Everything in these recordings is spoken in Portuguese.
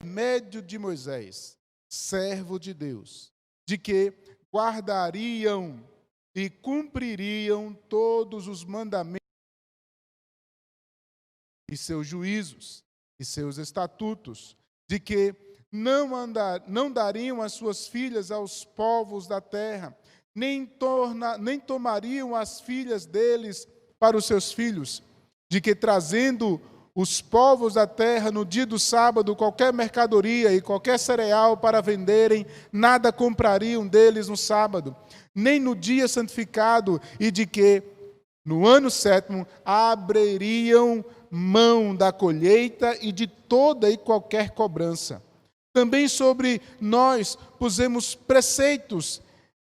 Médio de Moisés, servo de Deus, de que guardariam e cumpririam todos os mandamentos e seus juízos e seus estatutos, de que não dariam as suas filhas aos povos da terra, nem tomariam as filhas deles para os seus filhos, de que trazendo os povos da terra no dia do sábado qualquer mercadoria e qualquer cereal para venderem, nada comprariam deles no sábado, nem no dia santificado, e de que no ano sétimo abririam mão da colheita e de toda e qualquer cobrança. Também sobre nós pusemos preceitos,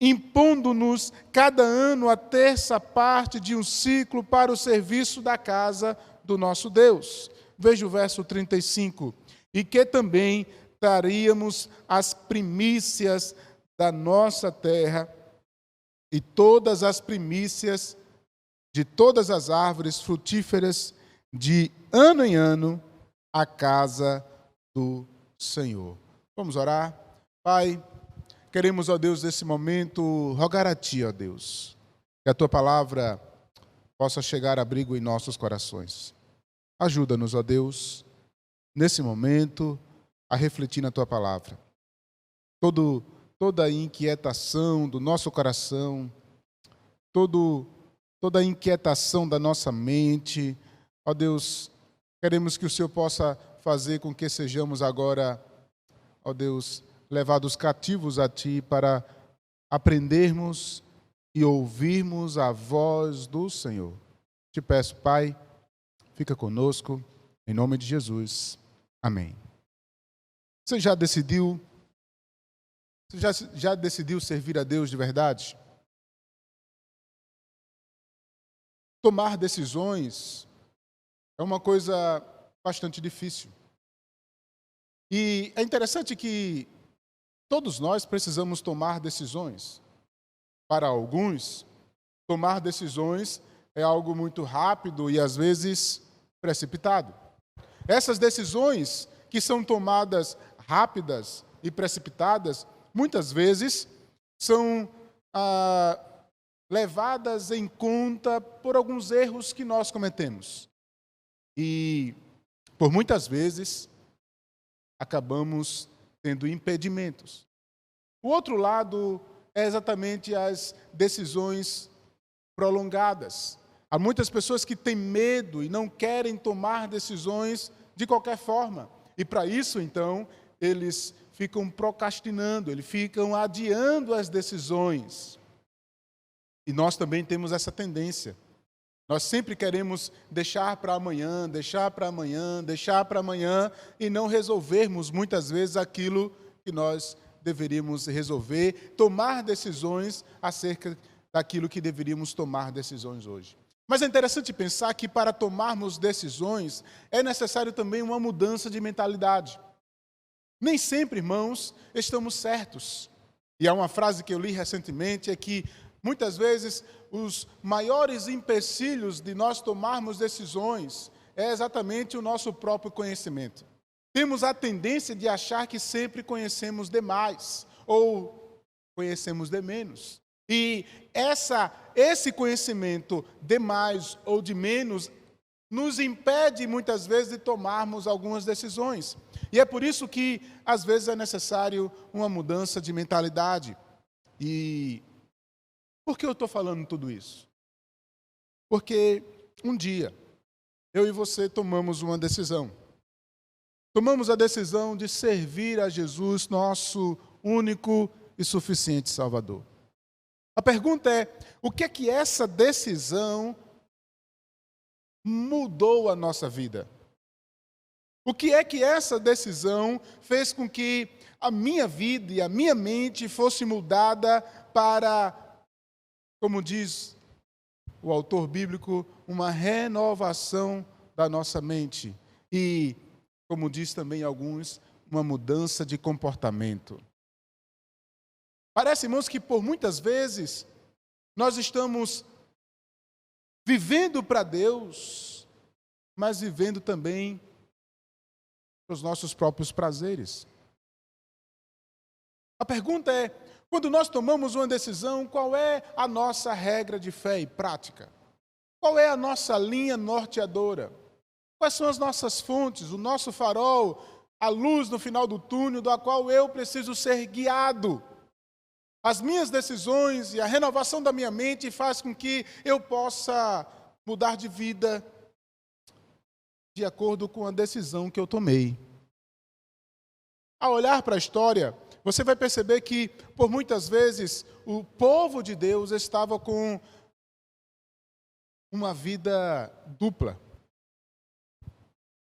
impondo-nos cada ano a terça parte de um ciclo para o serviço da casa do nosso Deus. Veja o verso 35. E que também traríamos as primícias da nossa terra e todas as primícias de todas as árvores frutíferas de ano em ano à casa do Senhor. Vamos orar? Pai, queremos, ó Deus, nesse momento, rogar a Ti, ó Deus, que a Tua palavra possa chegar a abrigo em nossos corações. Ajuda-nos, ó Deus, nesse momento, a refletir na Tua palavra. Toda a inquietação do nosso coração, toda a inquietação da nossa mente, ó Deus, queremos que o Senhor possa fazer com que sejamos agora, ó Deus, levados cativos a Ti para aprendermos e ouvirmos a voz do Senhor. Te peço, Pai, fica conosco, em nome de Jesus. Amém. Você já decidiu servir a Deus de verdade? Tomar decisões é uma coisa bastante difícil. E é interessante que todos nós precisamos tomar decisões. Para alguns, tomar decisões é algo muito rápido e, às vezes, precipitado. Essas decisões que são tomadas rápidas e precipitadas, muitas vezes, são levadas em conta por alguns erros que nós cometemos. E, por muitas vezes, acabamos tendo impedimentos. O outro lado é exatamente as decisões prolongadas. Há muitas pessoas que têm medo e não querem tomar decisões de qualquer forma. E para isso, então, eles ficam procrastinando, eles ficam adiando as decisões. E nós também temos essa tendência. Nós sempre queremos deixar para amanhã, e não resolvermos muitas vezes aquilo que nós deveríamos resolver, tomar decisões acerca daquilo que deveríamos tomar decisões hoje. Mas é interessante pensar que para tomarmos decisões é necessário também uma mudança de mentalidade. Nem sempre, irmãos, estamos certos. E há uma frase que eu li recentemente, é que muitas vezes os maiores empecilhos de nós tomarmos decisões é exatamente o nosso próprio conhecimento. Temos a tendência de achar que sempre conhecemos demais ou conhecemos de menos. E esse conhecimento de mais ou de menos nos impede muitas vezes de tomarmos algumas decisões. E é por isso que às vezes é necessário uma mudança de mentalidade. E por que eu estou falando tudo isso? Porque um dia eu e você tomamos uma decisão. Tomamos a decisão de servir a Jesus, nosso único e suficiente Salvador. A pergunta é, o que é que essa decisão mudou a nossa vida? O que é que essa decisão fez com que a minha vida e a minha mente fosse mudada para, como diz o autor bíblico, uma renovação da nossa mente e, como diz também alguns, uma mudança de comportamento. Parece, irmãos, que por muitas vezes nós estamos vivendo para Deus, mas vivendo também para os nossos próprios prazeres. A pergunta é, quando nós tomamos uma decisão, qual é a nossa regra de fé e prática? Qual é a nossa linha norteadora? Quais são as nossas fontes, o nosso farol, a luz no final do túnel, da qual eu preciso ser guiado? As minhas decisões e a renovação da minha mente faz com que eu possa mudar de vida de acordo com a decisão que eu tomei. Ao olhar para a história, você vai perceber que, por muitas vezes, o povo de Deus estava com uma vida dupla.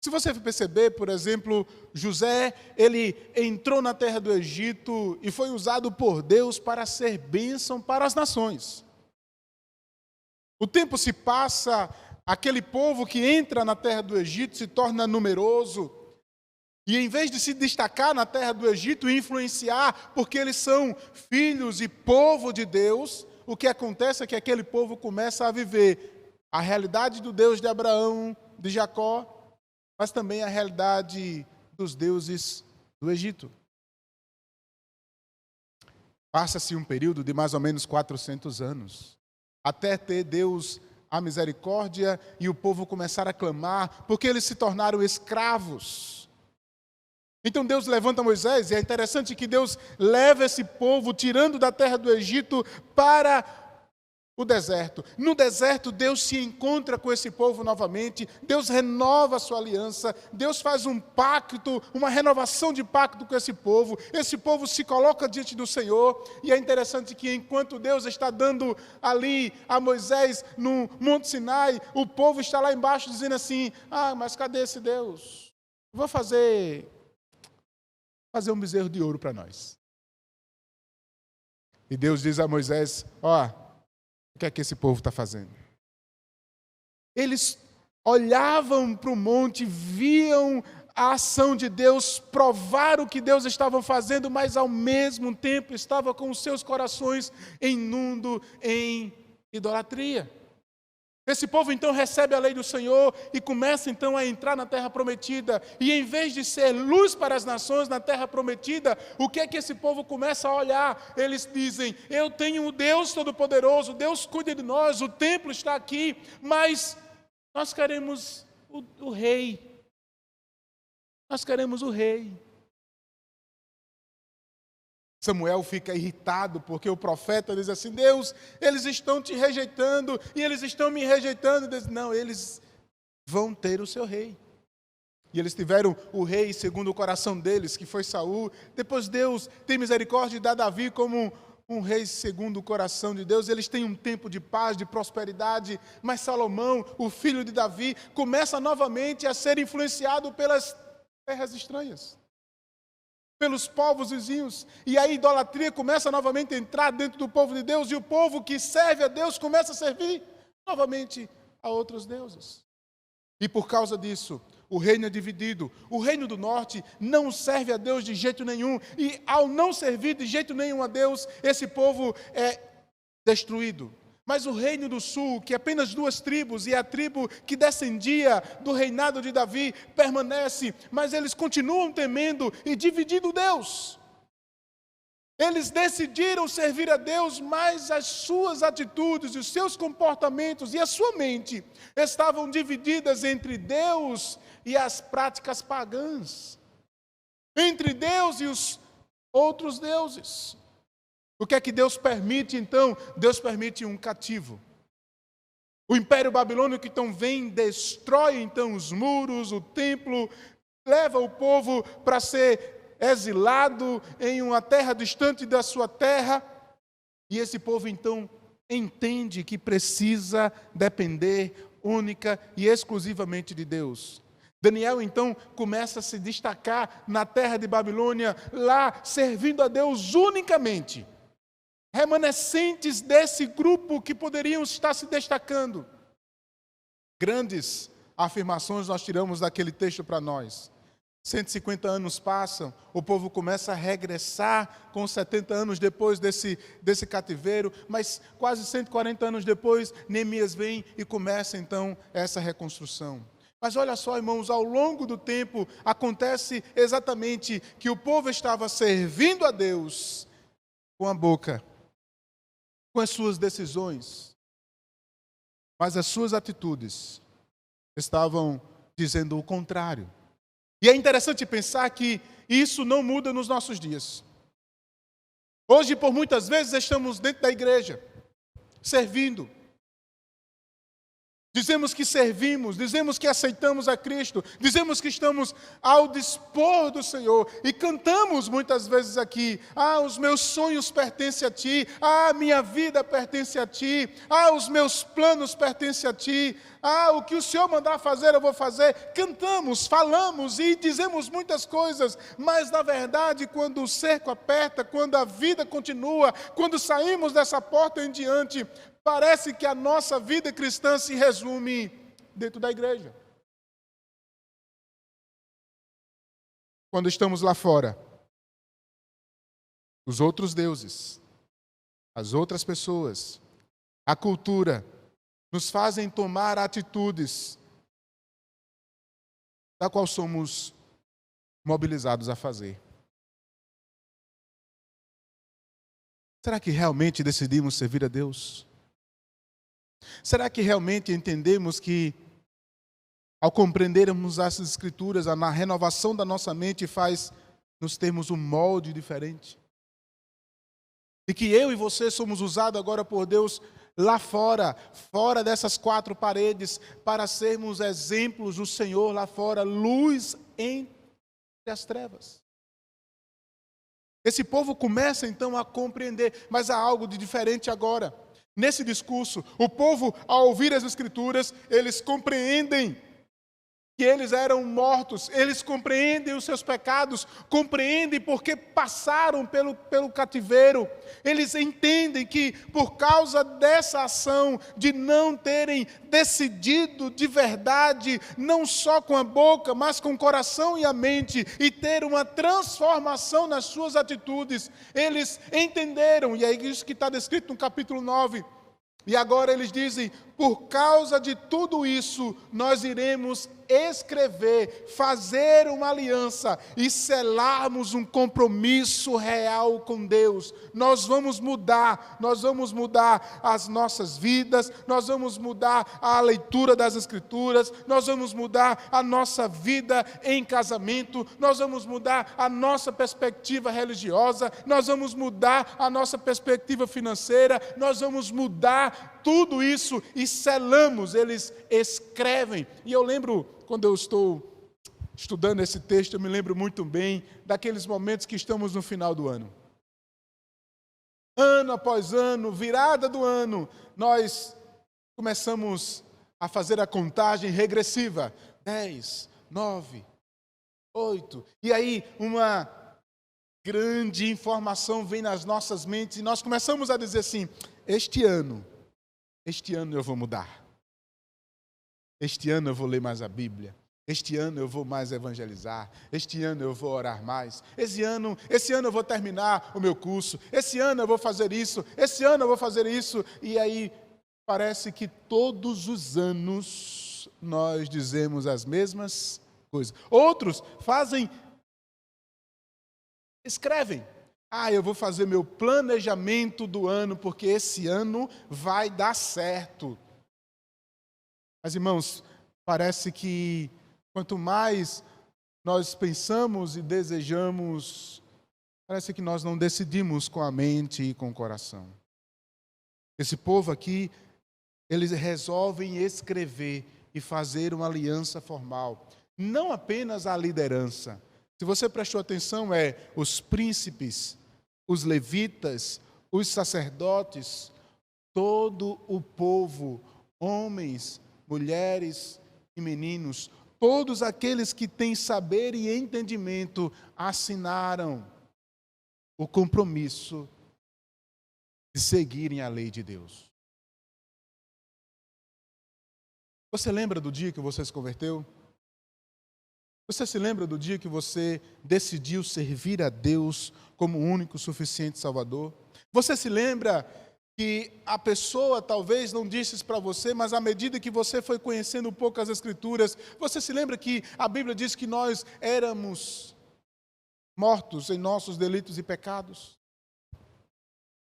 Se você perceber, por exemplo, José, ele entrou na terra do Egito e foi usado por Deus para ser bênção para as nações. O tempo se passa, aquele povo que entra na terra do Egito se torna numeroso, e em vez de se destacar na terra do Egito e influenciar, porque eles são filhos e povo de Deus, o que acontece é que aquele povo começa a viver a realidade do Deus de Abraão, de Jacó, mas também a realidade dos deuses do Egito. Passa-se um período de mais ou menos 400 anos, até ter Deus a misericórdia e o povo começar a clamar, porque eles se tornaram escravos. Então Deus levanta Moisés, e é interessante que Deus leva esse povo, tirando da terra do Egito, para o deserto. No deserto, Deus se encontra com esse povo novamente, Deus renova a sua aliança, Deus faz um pacto, uma renovação de pacto com esse povo se coloca diante do Senhor, e é interessante que enquanto Deus está dando ali a Moisés no Monte Sinai, o povo está lá embaixo dizendo assim, mas cadê esse Deus? Vou fazer um bezerro de ouro para nós. E Deus diz a Moisés, o que é que esse povo está fazendo? Eles olhavam para o monte, viam a ação de Deus, provaram o que Deus estava fazendo, mas ao mesmo tempo estavam com os seus corações inundo em idolatria. Esse povo então recebe a lei do Senhor e começa então a entrar na terra prometida. E em vez de ser luz para as nações na terra prometida, o que é que esse povo começa a olhar? Eles dizem, eu tenho um Deus Todo-Poderoso, Deus cuida de nós, o templo está aqui, mas nós queremos o rei. Nós queremos o rei. Samuel fica irritado porque o profeta diz assim, Deus, eles estão te rejeitando e eles estão me rejeitando. Deus, não, eles vão ter o seu rei. E eles tiveram o rei segundo o coração deles, que foi Saul. Depois Deus tem misericórdia e dá Davi como um rei segundo o coração de Deus. Eles têm um tempo de paz, de prosperidade, mas Salomão, o filho de Davi, começa novamente a ser influenciado pelas terras estranhas, pelos povos vizinhos, e a idolatria começa novamente a entrar dentro do povo de Deus, e o povo que serve a Deus começa a servir novamente a outros deuses. E por causa disso, o reino é dividido. O reino do norte não serve a Deus de jeito nenhum, e ao não servir de jeito nenhum a Deus, esse povo é destruído. Mas o reino do sul, que é apenas 2 tribos, e a tribo que descendia do reinado de Davi, permanece, mas eles continuam temendo e dividindo Deus. Eles decidiram servir a Deus, mas as suas atitudes, os seus comportamentos e a sua mente estavam divididas entre Deus e as práticas pagãs, entre Deus e os outros deuses. O que é que Deus permite, então? Deus permite um cativo. O Império Babilônico, então, vem, destrói, então, os muros, o templo, leva o povo para ser exilado em uma terra distante da sua terra. E esse povo, então, entende que precisa depender única e exclusivamente de Deus. Daniel, então, começa a se destacar na terra de Babilônia, lá, servindo a Deus unicamente. Remanescentes desse grupo que poderiam estar se destacando. Grandes afirmações nós tiramos daquele texto para nós. 150 anos passam, o povo começa a regressar com 70 anos depois desse cativeiro, mas quase 140 anos depois, Neemias vem e começa então essa reconstrução. Mas olha só, irmãos, ao longo do tempo, acontece exatamente que o povo estava servindo a Deus com a boca, com as suas decisões, mas as suas atitudes estavam dizendo o contrário. E é interessante pensar que isso não muda nos nossos dias. Hoje, por muitas vezes, estamos dentro da igreja, servindo. Dizemos que servimos, dizemos que aceitamos a Cristo, dizemos que estamos ao dispor do Senhor e cantamos muitas vezes aqui: os meus sonhos pertencem a Ti, a minha vida pertence a Ti, os meus planos pertencem a Ti, o que o Senhor mandar fazer eu vou fazer. Cantamos, falamos e dizemos muitas coisas, mas na verdade quando o cerco aperta, quando a vida continua, quando saímos dessa porta em diante, parece que a nossa vida cristã se resume dentro da igreja. Quando estamos lá fora, os outros deuses, as outras pessoas, a cultura, nos fazem tomar atitudes da qual somos mobilizados a fazer. Será que realmente decidimos servir a Deus? Será que realmente entendemos que, ao compreendermos as Escrituras, a renovação da nossa mente faz nos termos um molde diferente? E que eu e você somos usados agora por Deus lá fora, fora dessas quatro paredes, para sermos exemplos do Senhor lá fora, luz entre as trevas. Esse povo começa então a compreender, mas há algo de diferente agora. Nesse discurso, o povo, ao ouvir as Escrituras, eles compreendem que eles eram mortos, eles compreendem os seus pecados, compreendem porque passaram pelo cativeiro, eles entendem que por causa dessa ação de não terem decidido de verdade, não só com a boca, mas com o coração e a mente, e ter uma transformação nas suas atitudes, eles entenderam, e é isso que está descrito no capítulo 9, e agora eles dizem: por causa de tudo isso, nós iremos escrever, fazer uma aliança e selarmos um compromisso real com Deus. Nós vamos mudar as nossas vidas, nós vamos mudar a leitura das Escrituras, nós vamos mudar a nossa vida em casamento, nós vamos mudar a nossa perspectiva religiosa, nós vamos mudar a nossa perspectiva financeira, nós vamos mudar tudo isso e selamos, eles escrevem. E eu lembro, quando eu estou estudando esse texto, eu me lembro muito bem daqueles momentos que estamos no final do ano. Ano após ano, virada do ano, nós começamos a fazer a contagem regressiva. 10, 9, 8. E aí uma grande informação vem nas nossas mentes e nós começamos a dizer assim: este ano eu vou mudar. Este ano eu vou ler mais a Bíblia. Este ano eu vou mais evangelizar. Este ano eu vou orar mais. Esse ano eu vou terminar o meu curso. Esse ano eu vou fazer isso. Esse ano eu vou fazer isso. E aí parece que todos os anos nós dizemos as mesmas coisas. Outros escrevem: eu vou fazer meu planejamento do ano, porque esse ano vai dar certo. Mas, irmãos, parece que quanto mais nós pensamos e desejamos, parece que nós não decidimos com a mente e com o coração. Esse povo aqui, eles resolvem escrever e fazer uma aliança formal. Não apenas a liderança. Se você prestou atenção, os príncipes, os levitas, os sacerdotes, todo o povo, homens, mulheres e meninos, todos aqueles que têm saber e entendimento, assinaram o compromisso de seguirem a lei de Deus. Você lembra do dia que você se converteu? Você se lembra do dia que você decidiu servir a Deus como o único suficiente Salvador? Você se lembra que a pessoa talvez não disse para você, mas à medida que você foi conhecendo um pouco as Escrituras, você se lembra que a Bíblia diz que nós éramos mortos em nossos delitos e pecados?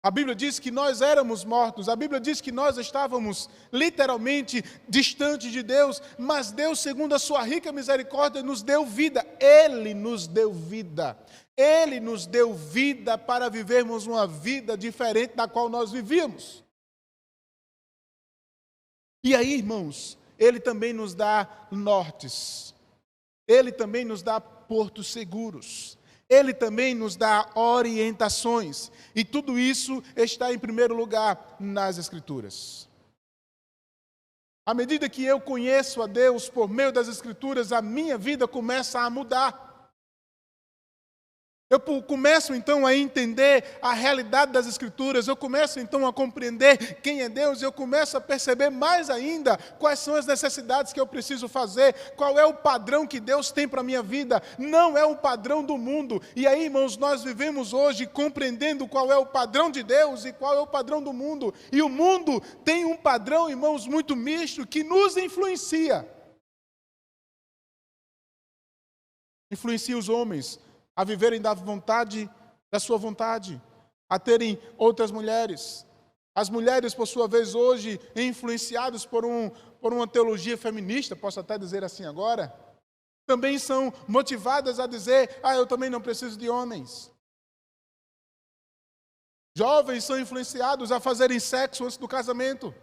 A Bíblia diz que nós éramos mortos, a Bíblia diz que nós estávamos literalmente distantes de Deus, mas Deus, segundo a sua rica misericórdia, nos deu vida. Ele nos deu vida. Ele nos deu vida para vivermos uma vida diferente da qual nós vivíamos. E aí, irmãos, Ele também nos dá nortes. Ele também nos dá portos seguros. Ele também nos dá orientações. E tudo isso está, em primeiro lugar, nas Escrituras. À medida que eu conheço a Deus por meio das Escrituras, a minha vida começa a mudar. Eu começo então a entender a realidade das Escrituras, eu começo então a compreender quem é Deus, eu começo a perceber mais ainda quais são as necessidades que eu preciso fazer, qual é o padrão que Deus tem para a minha vida, não é o padrão do mundo. E aí, irmãos, nós vivemos hoje compreendendo qual é o padrão de Deus e qual é o padrão do mundo. E o mundo tem um padrão, irmãos, muito misto que nos influencia. Influencia os homens a viverem da sua vontade, a terem outras mulheres. As mulheres, por sua vez, hoje, influenciadas por uma teologia feminista, posso até dizer assim agora, também são motivadas a dizer, eu também não preciso de homens. Jovens são influenciados a fazerem sexo antes do casamento.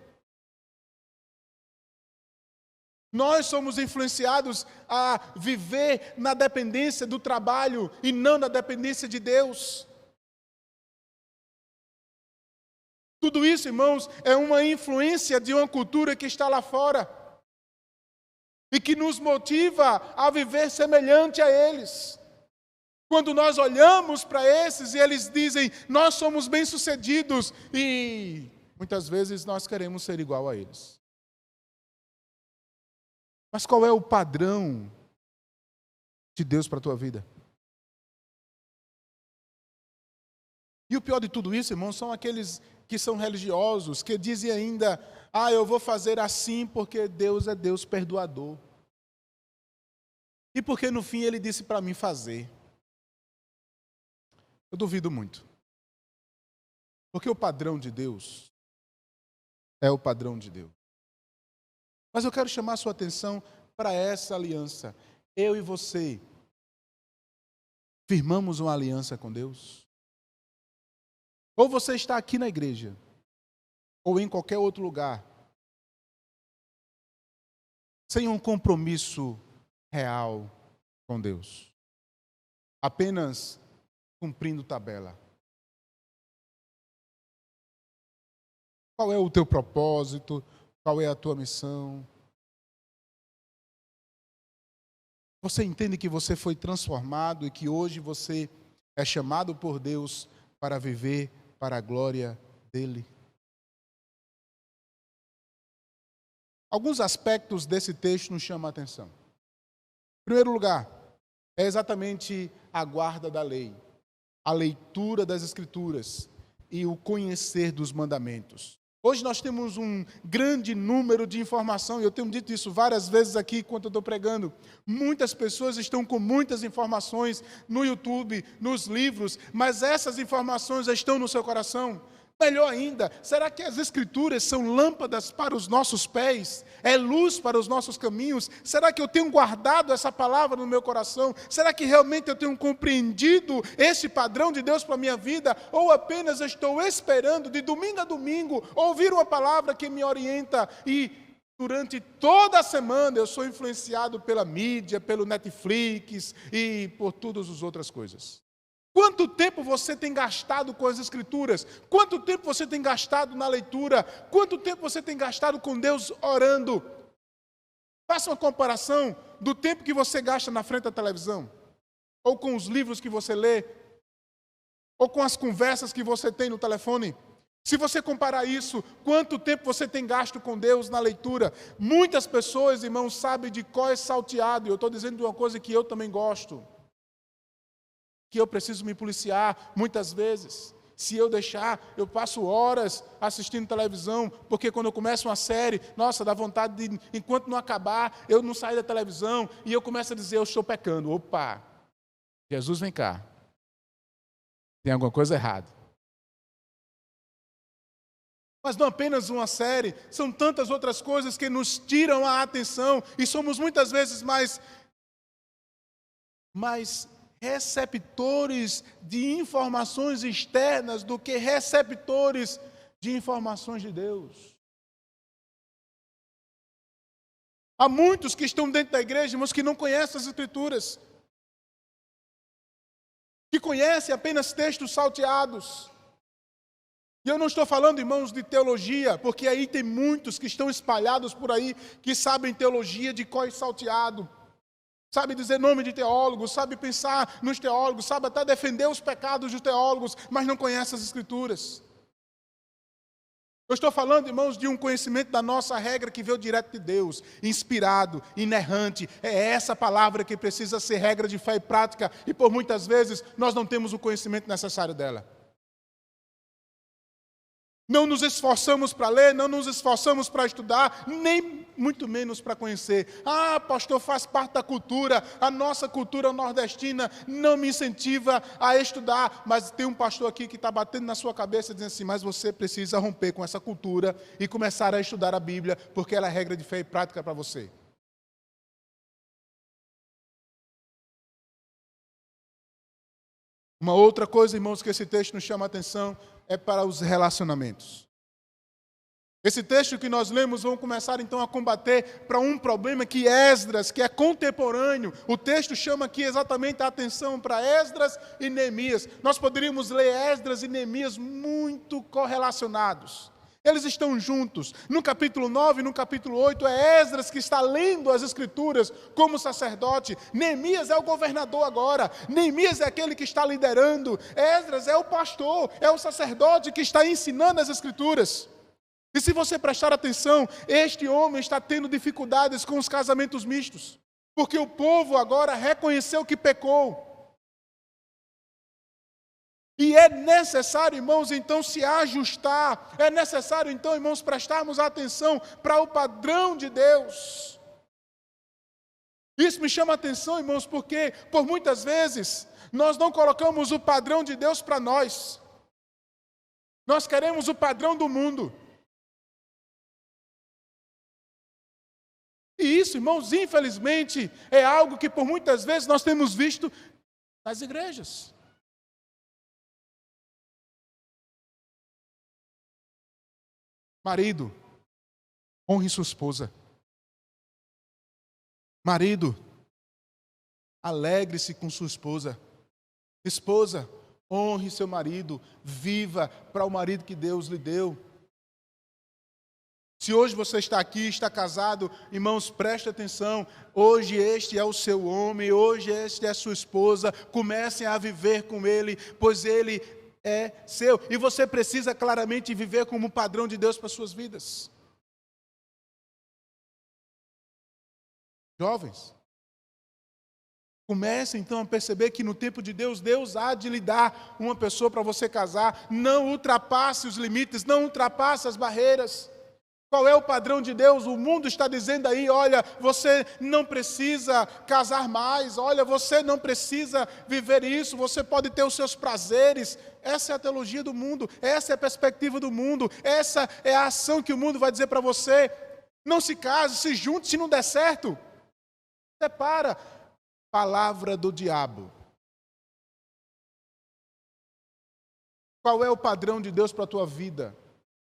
Nós somos influenciados a viver na dependência do trabalho e não na dependência de Deus. Tudo isso, irmãos, é uma influência de uma cultura que está lá fora e que nos motiva a viver semelhante a eles. Quando nós olhamos para esses e eles dizem, nós somos bem-sucedidos, e muitas vezes nós queremos ser igual a eles. Mas qual é o padrão de Deus para a tua vida? E o pior de tudo isso, irmãos, são aqueles que são religiosos, que dizem ainda, eu vou fazer assim porque Deus é Deus perdoador. E porque no fim Ele disse para mim fazer. Eu duvido muito. Porque o padrão de Deus é o padrão de Deus. Mas eu quero chamar a sua atenção para essa aliança. Eu e você firmamos uma aliança com Deus? Ou você está aqui na igreja, ou em qualquer outro lugar, sem um compromisso real com Deus, apenas cumprindo tabela. Qual é o teu propósito? Qual é a tua missão? Você entende que você foi transformado e que hoje você é chamado por Deus para viver para a glória dEle? Alguns aspectos desse texto nos chamam a atenção. Em primeiro lugar, é exatamente a guarda da lei, a leitura das Escrituras e o conhecer dos mandamentos. Hoje nós temos um grande número de informação, e eu tenho dito isso várias vezes aqui enquanto eu estou pregando. Muitas pessoas estão com muitas informações no YouTube, nos livros, mas essas informações estão no seu coração? Melhor ainda, será que as Escrituras são lâmpadas para os nossos pés? É luz para os nossos caminhos? Será que eu tenho guardado essa palavra no meu coração? Será que realmente eu tenho compreendido esse padrão de Deus para a minha vida? Ou apenas eu estou esperando de domingo a domingo ouvir uma palavra que me orienta e durante toda a semana eu sou influenciado pela mídia, pelo Netflix e por todas as outras coisas? Quanto tempo você tem gastado com as Escrituras? Quanto tempo você tem gastado na leitura? Quanto tempo você tem gastado com Deus orando? Faça uma comparação do tempo que você gasta na frente da televisão, ou com os livros que você lê, ou com as conversas que você tem no telefone. Se você comparar isso, quanto tempo você tem gasto com Deus na leitura? Muitas pessoas, irmãos, sabem de cor salteado, e eu estou dizendo de uma coisa que eu também gosto, que eu preciso me policiar muitas vezes. Se eu deixar, eu passo horas assistindo televisão, porque quando eu começo uma série, nossa, dá vontade de, enquanto não acabar, eu não sair da televisão, e eu começo a dizer, eu estou pecando. Opa, Jesus, vem cá. Tem alguma coisa errada. Mas não apenas uma série, são tantas outras coisas que nos tiram a atenção e somos muitas vezes mais receptores de informações externas do que receptores de informações de Deus. Há muitos que estão dentro da igreja, mas que não conhecem as Escrituras, que conhecem apenas textos salteados. E eu não estou falando, irmãos, de teologia, porque aí tem muitos que estão espalhados por aí, que sabem teologia de cós salteado, sabe dizer nome de teólogos, sabe pensar nos teólogos, sabe até defender os pecados dos teólogos, mas não conhece as Escrituras. Eu estou falando, irmãos, de um conhecimento da nossa regra que veio direto de Deus, inspirado, inerrante. É essa palavra que precisa ser regra de fé e prática, e por muitas vezes nós não temos o conhecimento necessário dela. Não nos esforçamos para ler, não nos esforçamos para estudar, nem muito menos para conhecer. Ah, pastor, faz parte da cultura, a nossa cultura nordestina não me incentiva a estudar. Mas tem um pastor aqui que está batendo na sua cabeça dizendo assim, mas você precisa romper com essa cultura e começar a estudar a Bíblia, porque ela é regra de fé e prática para você. Uma outra coisa, irmãos, que esse texto nos chama a atenção é para os relacionamentos. Esse texto que nós lemos, vamos começar então a combater para um problema que Esdras, que é contemporâneo, o texto chama aqui exatamente a atenção para Esdras e Neemias. Nós poderíamos ler Esdras e Neemias muito correlacionados. Eles estão juntos. No capítulo 9 e no capítulo 8 é Esdras que está lendo as Escrituras como sacerdote. Neemias é o governador agora. Neemias é aquele que está liderando. Esdras é o pastor, é o sacerdote que está ensinando as Escrituras. E se você prestar atenção, este homem está tendo dificuldades com os casamentos mistos. Porque o povo agora reconheceu que pecou. E é necessário, irmãos, então se ajustar. É necessário, então, irmãos, prestarmos atenção para o padrão de Deus. Isso me chama a atenção, irmãos, porque por muitas vezes nós não colocamos o padrão de Deus para nós. Nós queremos o padrão do mundo. E isso, irmãos, infelizmente, é algo que por muitas vezes nós temos visto nas igrejas. Marido, honre sua esposa. Marido, alegre-se com sua esposa. Esposa, honre seu marido. Viva para o marido que Deus lhe deu. Se hoje você está aqui, está casado, irmãos, preste atenção. Hoje este é o seu homem, hoje este é a sua esposa. Comecem a viver com ele, pois ele é seu. E você precisa claramente viver como padrão de Deus para as suas vidas. Jovens, comece então a perceber que no tempo de Deus, Deus há de lhe dar uma pessoa para você casar. Não ultrapasse os limites, não ultrapasse as barreiras. Qual é o padrão de Deus? O mundo está dizendo aí, olha, você não precisa casar mais, olha, você não precisa viver isso, você pode ter os seus prazeres. Essa é a teologia do mundo, essa é a perspectiva do mundo, essa é a ação que o mundo vai dizer para você. Não se case, se junte, se não der certo, separa. Palavra do diabo. Qual é o padrão de Deus para a tua vida?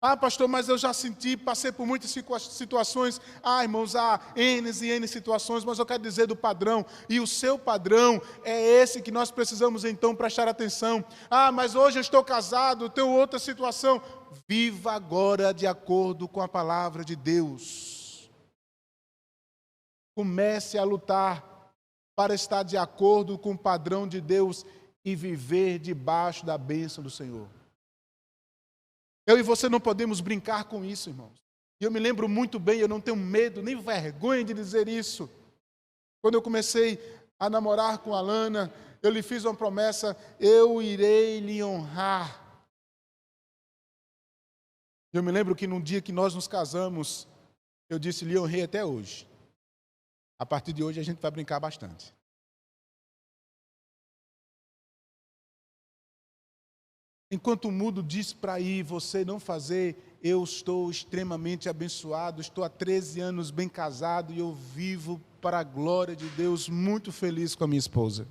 Ah, pastor, mas eu já senti, passei por muitas situações. Ah, irmãos, há N e N situações, mas eu quero dizer do padrão. E o seu padrão é esse que nós precisamos então prestar atenção. Ah, mas hoje eu estou casado, tenho outra situação. Viva agora de acordo com a palavra de Deus. Comece a lutar para estar de acordo com o padrão de Deus e viver debaixo da bênção do Senhor. Eu e você não podemos brincar com isso, irmãos. E eu me lembro muito bem, eu não tenho medo, nem vergonha de dizer isso. Quando eu comecei a namorar com a Alana, eu lhe fiz uma promessa, eu irei lhe honrar. Eu me lembro que no dia que nós nos casamos, eu disse, lhe honrei até hoje. A partir de hoje a gente vai brincar bastante. Enquanto o mundo diz para ir, você não fazer, eu estou extremamente abençoado, estou há 13 anos bem casado e eu vivo para a glória de Deus, muito feliz com a minha esposa.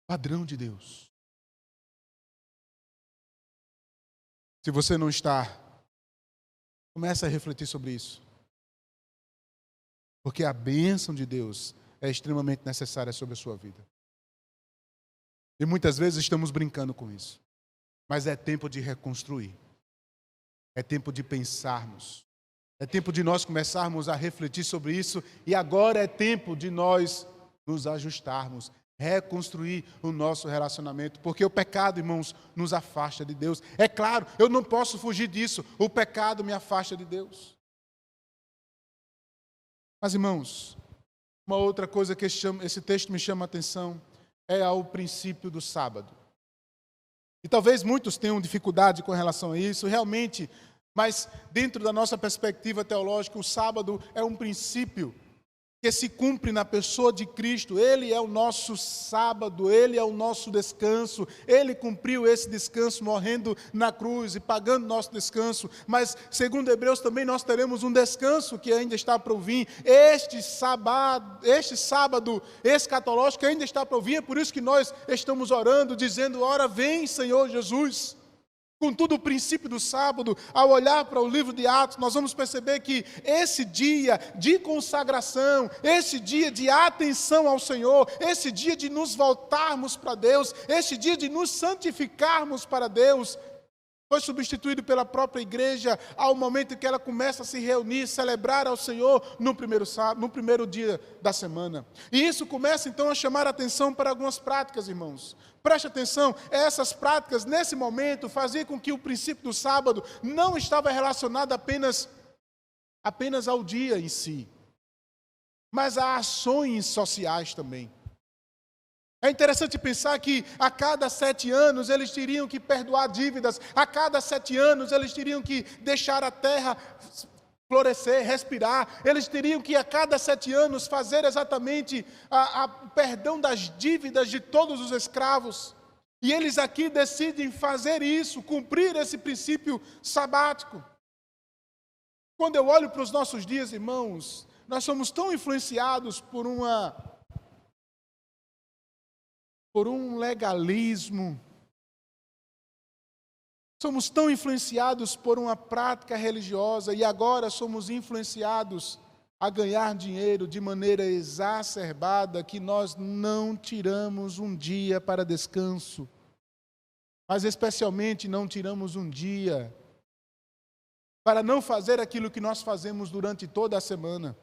Padrão de Deus. Se você não está, comece a refletir sobre isso. Porque a bênção de Deus é extremamente necessária sobre a sua vida. E muitas vezes estamos brincando com isso. Mas é tempo de reconstruir. É tempo de pensarmos. É tempo de nós começarmos a refletir sobre isso. E agora é tempo de nós nos ajustarmos. Reconstruir o nosso relacionamento. Porque o pecado, irmãos, nos afasta de Deus. É claro, eu não posso fugir disso. O pecado me afasta de Deus. Mas, irmãos, uma outra coisa que esse texto me chama a atenção é ao princípio do sábado. E talvez muitos tenham dificuldade com relação a isso, realmente, mas dentro da nossa perspectiva teológica, o sábado é um princípio que se cumpre na pessoa de Cristo. Ele é o nosso sábado, Ele é o nosso descanso. Ele cumpriu esse descanso morrendo na cruz e pagando nosso descanso. Mas, segundo Hebreus, também nós teremos um descanso que ainda está para vir. Este sábado escatológico ainda está para vir. É por isso que nós estamos orando, dizendo, ora vem, Senhor Jesus. Contudo, o princípio do sábado, ao olhar para o livro de Atos, nós vamos perceber que esse dia de consagração, esse dia de atenção ao Senhor, esse dia de nos voltarmos para Deus, esse dia de nos santificarmos para Deus, foi substituído pela própria igreja ao momento em que ela começa a se reunir, celebrar ao Senhor no primeiro dia da semana. E isso começa então a chamar a atenção para algumas práticas, irmãos. Preste atenção, essas práticas nesse momento faziam com que o princípio do sábado não estava relacionado apenas ao dia em si, mas a ações sociais também. É interessante pensar que a cada 7 anos eles teriam que perdoar dívidas, a cada 7 anos eles teriam que deixar a terra florescer, respirar, eles teriam que a cada 7 anos fazer exatamente o perdão das dívidas de todos os escravos. E eles aqui decidem fazer isso, cumprir esse princípio sabático. Quando eu olho para os nossos dias, irmãos, nós somos tão influenciados por um legalismo, somos tão influenciados por uma prática religiosa e agora somos influenciados a ganhar dinheiro de maneira exacerbada que nós não tiramos um dia para descanso, mas especialmente não tiramos um dia para não fazer aquilo que nós fazemos durante toda a semana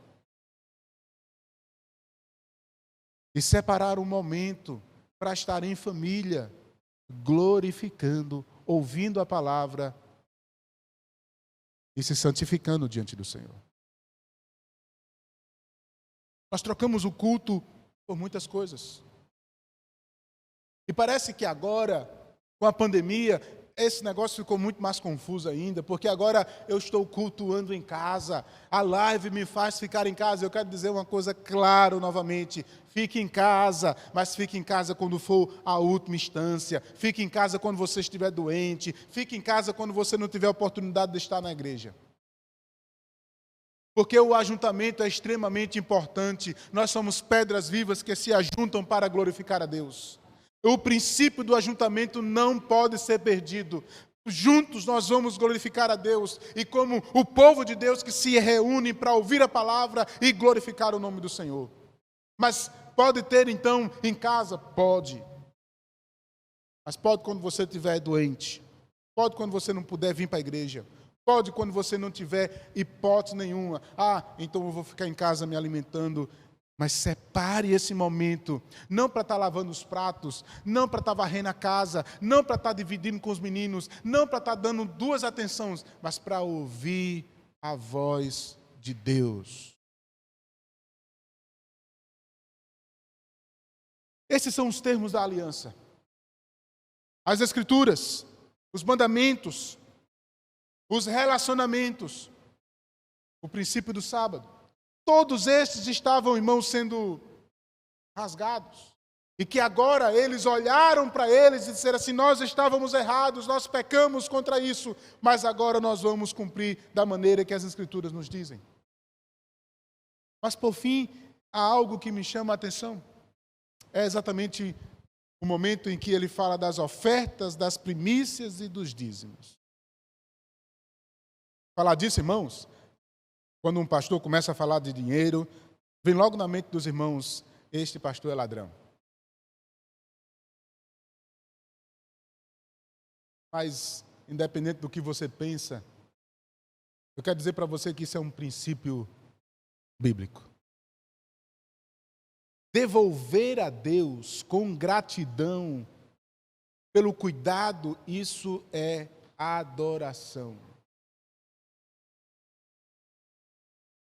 e separar um momento para estar em família, glorificando, ouvindo a palavra e se santificando diante do Senhor. Nós trocamos o culto por muitas coisas. E parece que agora, com a pandemia, esse negócio ficou muito mais confuso ainda, porque agora eu estou cultuando em casa, a live me faz ficar em casa. Eu quero dizer uma coisa claro novamente, fique em casa, mas fique em casa quando for a última instância, fique em casa quando você estiver doente, fique em casa quando você não tiver oportunidade de estar na igreja. Porque o ajuntamento é extremamente importante, nós somos pedras vivas que se ajuntam para glorificar a Deus. O princípio do ajuntamento não pode ser perdido. Juntos nós vamos glorificar a Deus. E como o povo de Deus que se reúne para ouvir a palavra e glorificar o nome do Senhor. Mas pode ter então em casa? Pode. Mas pode quando você estiver doente. Pode quando você não puder vir para a igreja. Pode quando você não tiver hipótese nenhuma. Então eu vou ficar em casa me alimentando. Mas separe esse momento, não para estar lavando os pratos, não para estar varrendo a casa, não para estar dividindo com os meninos, não para estar dando 2 atenções, mas para ouvir a voz de Deus. Esses são os termos da aliança. as Escrituras, os mandamentos, os relacionamentos, o princípio do sábado. Todos estes estavam, irmãos, sendo rasgados. E que agora eles olharam para eles e disseram assim: nós estávamos errados, nós pecamos contra isso, mas agora nós vamos cumprir da maneira que as Escrituras nos dizem. Mas por fim, há algo que me chama a atenção. É exatamente o momento em que ele fala das ofertas, das primícias e dos dízimos. Falar disso, irmãos, quando um pastor começa a falar de dinheiro, vem logo na mente dos irmãos: este pastor é ladrão. Mas, independente do que você pensa, eu quero dizer para você que isso é um princípio bíblico. Devolver a Deus com gratidão pelo cuidado, isso é adoração.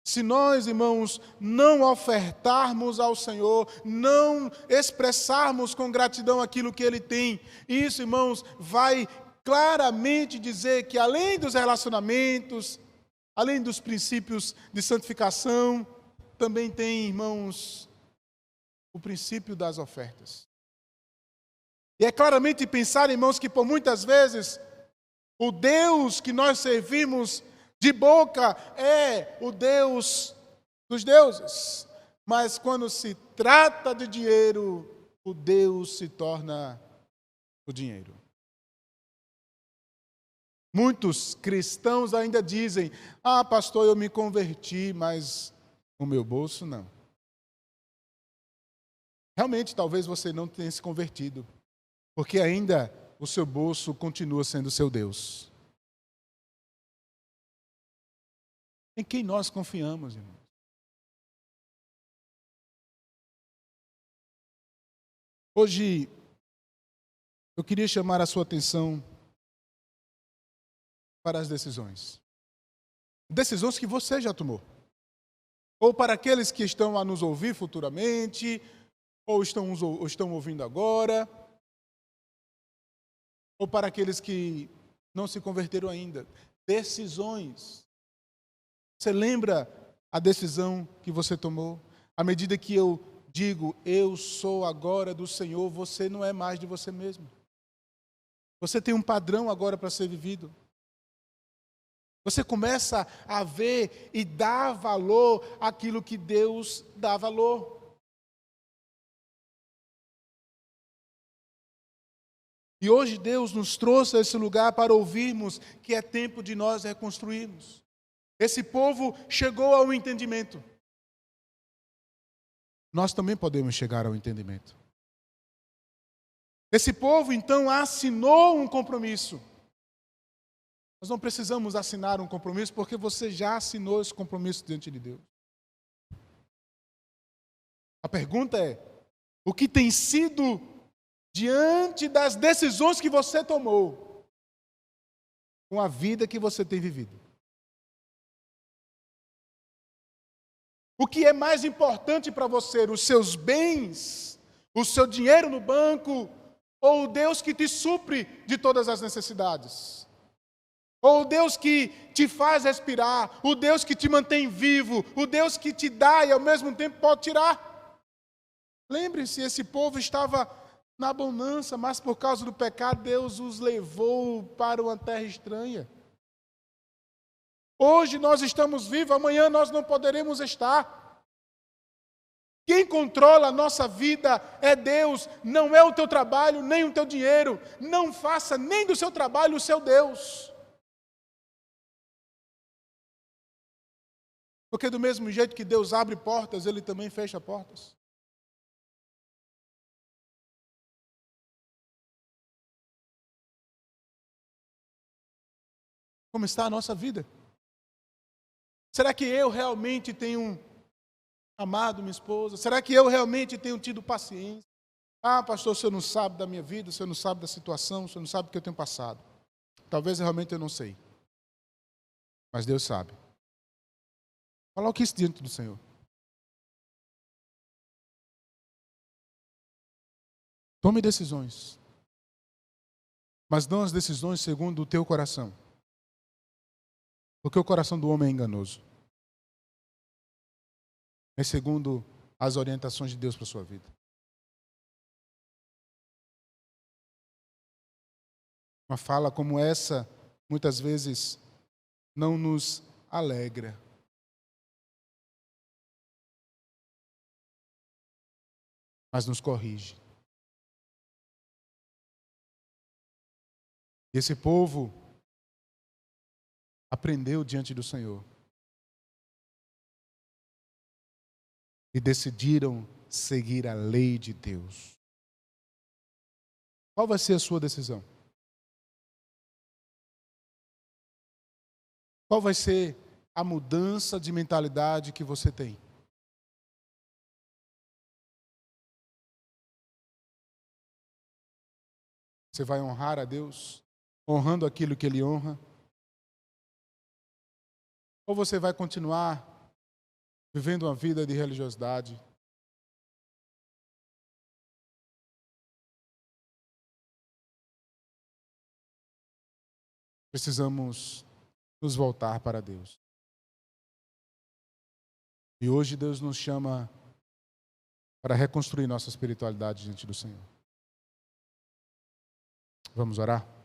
Se nós, irmãos, não ofertarmos ao Senhor, não expressarmos com gratidão aquilo que Ele tem, isso, irmãos, vai claramente dizer que além dos relacionamentos, além dos princípios de santificação, também tem, irmãos, o princípio das ofertas. E é claramente pensar, irmãos, que por muitas vezes o Deus que nós servimos de boca é o Deus dos deuses. Mas quando se trata de dinheiro, o Deus se torna o dinheiro. Muitos cristãos ainda dizem: ah, pastor, eu me converti, mas o meu bolso não. Realmente, talvez você não tenha se convertido, porque ainda o seu bolso continua sendo seu Deus. Em quem nós confiamos, irmão? Hoje, eu queria chamar a sua atenção para as decisões. Decisões que você já tomou. Ou para aqueles que estão a nos ouvir futuramente, ou estão ouvindo agora, ou para aqueles que não se converteram ainda. Decisões. Você lembra a decisão que você tomou? À medida que eu digo: eu sou agora do Senhor, você não é mais de você mesmo. Você tem um padrão agora para ser vivido. Você começa a ver e dar valor àquilo que Deus dá valor. E hoje Deus nos trouxe a esse lugar para ouvirmos que é tempo de nós reconstruirmos. Esse povo chegou ao entendimento. Nós também podemos chegar ao entendimento. Esse povo, então, assinou um compromisso. Nós não precisamos assinar um compromisso, porque você já assinou esse compromisso diante de Deus. A pergunta é: o que tem sido diante das decisões que você tomou, com a vida que você tem vivido? O que é mais importante para você, os seus bens, o seu dinheiro no banco, ou o Deus que te supre de todas as necessidades? Ou o Deus que te faz respirar, o Deus que te mantém vivo, o Deus que te dá e ao mesmo tempo pode tirar? Lembre-se, esse povo estava na bonança, mas por causa do pecado, Deus os levou para uma terra estranha. Hoje nós estamos vivos, amanhã nós não poderemos estar. Quem controla a nossa vida é Deus, não é o teu trabalho, nem o teu dinheiro. Não faça nem do seu trabalho o seu Deus. Porque do mesmo jeito que Deus abre portas, Ele também fecha portas. Como está a nossa vida? Será que eu realmente tenho amado minha esposa? Será que eu realmente tenho tido paciência? Ah, pastor, o senhor não sabe da minha vida, o senhor não sabe da situação, o senhor não sabe o que eu tenho passado. Talvez realmente eu não sei. Mas Deus sabe. Coloque isso diante do Senhor. Tome decisões. mas não as decisões segundo o teu coração. Porque o coração do homem é enganoso. É segundo as orientações de Deus para a sua vida. Uma fala como essa, muitas vezes, não nos alegra. Mas nos corrige. E esse povo aprendeu diante do Senhor. E decidiram seguir a lei de Deus. Qual vai ser a sua decisão? Qual vai ser a mudança de mentalidade que você tem? Você vai honrar a Deus, honrando aquilo que Ele honra? Ou você vai continuar vivendo uma vida de religiosidade? Precisamos nos voltar para Deus. E hoje Deus nos chama para reconstruir nossa espiritualidade diante do Senhor. Vamos orar?